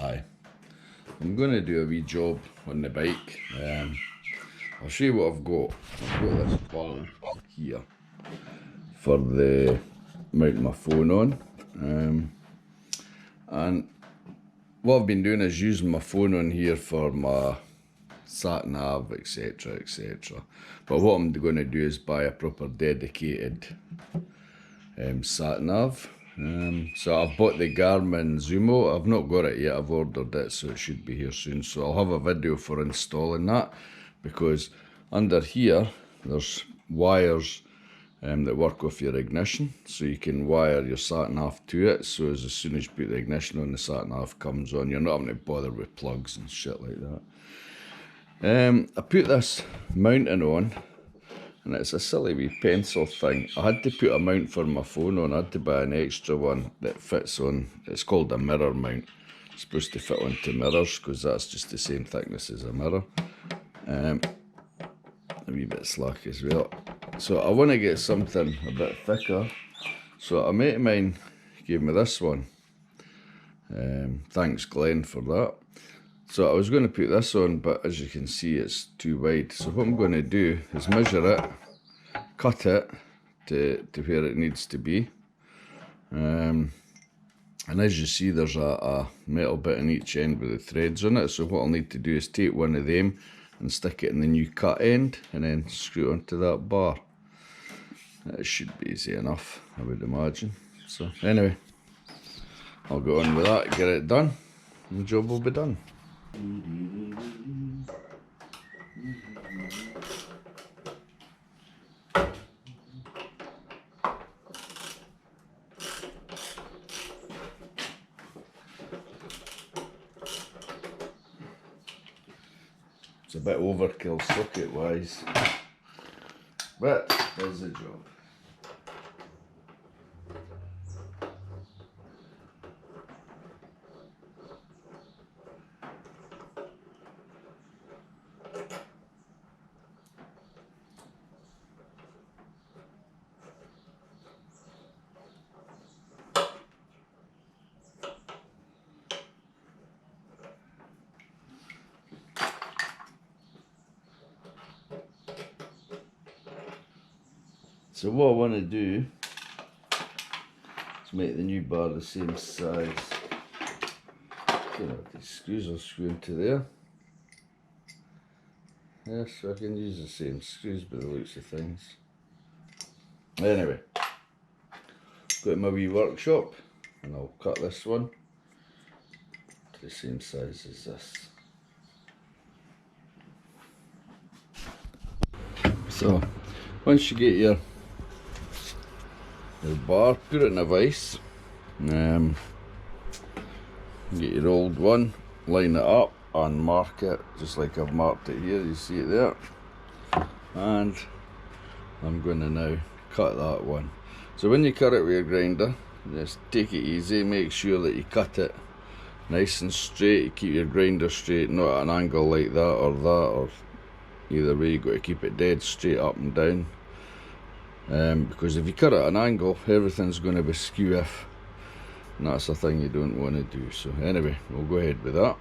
Aye. I'm going to do a wee job on the bike. I'll show you what I've got. I've got this bar here for the mounting my phone on. And what I've been doing is using my phone on here for my Sat Nav, etc, etc. But what I'm going to do is buy a proper dedicated Sat Nav. So I've bought the Garmin Zumo. I've not got it yet, I've ordered it, so it should be here soon. So I'll have a video for installing that, because under here there's wires that work off your ignition, so you can wire your sat nav to it, so as soon as you put the ignition on, the sat nav comes on. You're not having to bother with plugs and shit like that. I put this mounting on, and it's a silly wee pencil thing. I had to put a mount for my phone on. I had to buy an extra one that fits on. It's called a mirror mount. It's supposed to fit onto mirrors, because that's just the same thickness as a mirror. A wee bit slack as well. So I want to get something a bit thicker. So a mate of mine gave me this one. Thanks Glenn for that. So I was going to put this on, but as you can see it's too wide. So what I'm going to do is measure it, cut it to where it needs to be. And as you see, there's a metal bit in each end with the threads on it. So what I'll need to do is take one of them and stick it in the new cut end, and then screw it onto that bar. It should be easy enough, I would imagine. So anyway, I'll go on with that, get it done, and the job will be done. It's a bit overkill socket wise, but there's the job. So what I want to do is make the new bar the same size. These screws will screw into there. Yes, I can use the same screws by the looks of things. Anyway, got my wee workshop, and I'll cut this one to the same size as this. So once you get your bar, put it in a vise. Get your old one, line it up and mark it just like I've marked it here. You see it there, and I'm going to now cut that one. So when you cut it with your grinder, just take it easy, make sure that you cut it nice and straight. You keep your grinder straight, not at an angle like that, or either way. You've got to keep it dead straight up and down. Because if you cut it at an angle, everything's going to be skew-if, and that's a thing you don't want to do. So anyway, we'll go ahead with that.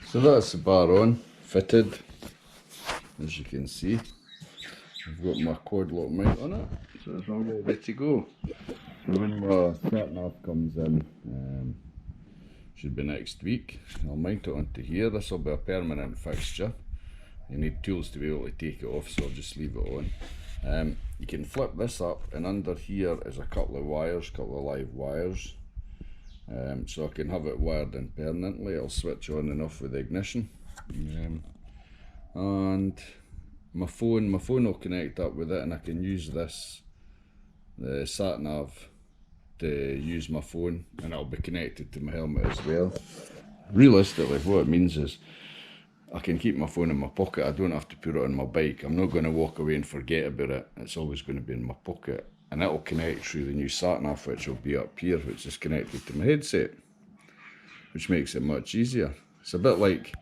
So that's the bar on, fitted, as you can see. I've got my quad lock mount on it, so it's all ready to go. So when my Sat Nav comes in, should be next week, I'll mount it onto here. This will be a permanent fixture. You need tools to be able to take it off, so I'll just leave it on. You can flip this up, and under here is a couple of wires, couple of live wires. So I can have it wired in permanently. I'll switch on and off with the ignition. And my phone will connect up with it, and I can use this, the Sat Nav, to use my phone, and it'll be connected to my helmet as well. Realistically, what it means is I can keep my phone in my pocket. I don't have to put it on my bike. I'm not going to walk away and forget about it. It's always going to be in my pocket, and it'll connect through the new Sat Nav, which will be up here, which is connected to my headset, which makes it much easier. It's a bit like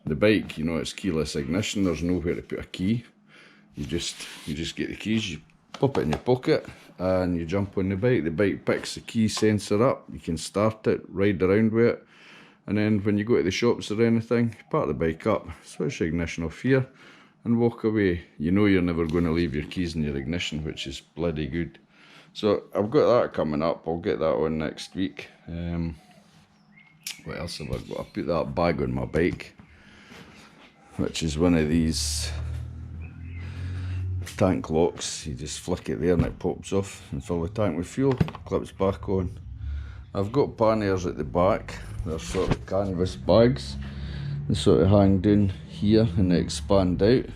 the bike, you know, it's keyless ignition. There's nowhere to put a key. You just get the keys, you pop it in your pocket, and you jump on the bike. The bike picks the key sensor up. You can start it, ride around with it, and then when you go to the shops or anything, park the bike up, switch the ignition off here, and walk away. You know you're never going to leave your keys in your ignition, which is bloody good. So I've got that coming up. I'll get that on next week. What else have I got? I put that bag on my bike, which is one of these tank locks. You just flick it there and it pops off and fill the tank with fuel, clips back on. I've got panniers at the back. They're sort of canvas bags. They sort of hang down here and they expand out.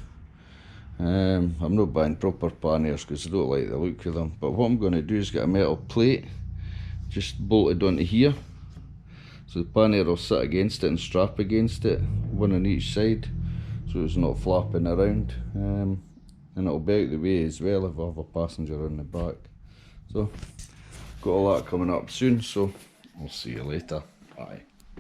I'm not buying proper panniers because I don't like the look of them, but what I'm going to do is get a metal plate just bolted onto here, so the pannier will sit against it and strap against it, one on each side, so it's not flapping around, and it'll be out the way as well if I have a passenger on the back. So got all that coming up soon, so I'll see you later. Bye.